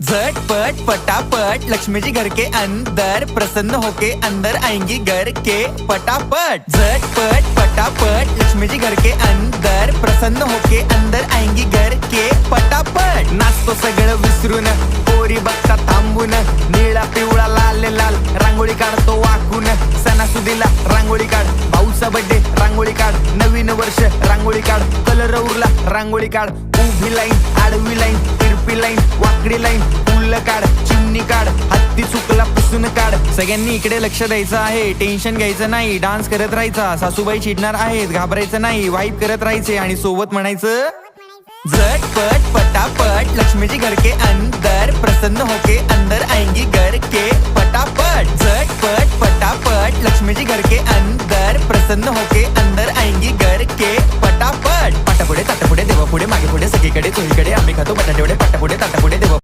झटपट फटाफट लक्ष्मी जी घर के अंदर प्रसन्न होके अंदर आएंगी घर के फटाफट। झटपट फटाफट लक्ष्मी जी घर के अंदर प्रसन्न होके अंदर आएंगी घर के फटाफट। नाचतो सगळं विसरून पोरी बघता थांबून निळा पिवळा लाल लाल रांगोळी काढतो वाकून। सणासुदीला रांगोळी काढ, भाऊचा बर्थडे रांगोळी काढ, नवीन वर्ष रांगोळी काढ, कलर उरला रांगोळी काढ, उभी लाईन आडवी लाईन तिरपी लाईन वाकडी लाईन फुल काढ, चिमणी काढ, हत्ती चुकला पुसून काढ। सगळ्यांनी इकडे लक्ष द्यायचं आहे, टेन्शन घ्यायचं नाही, डान्स करत राहायचा। सासूबाई चिडणार आहेत, घाबरायचं नाही, वाईप करत राहायचे आणि सोबत म्हणायचं झटपट फटाफट लक्ष्मी जी घर के अंदर प्रसन्न होके अंदर आएंगी घर के फटाफट। झटपट फटाफट लक्ष्मी जी घर के अंदर प्रसन्न होके अंदर आएंगी घर के फटाफट। पाटापुढे ताटापुढे देवापुढे मागे पुढे सगळीकडे चोहीकडे आम्ही खातो बटाटेवडे पाटापुढे ताटापुढे देवा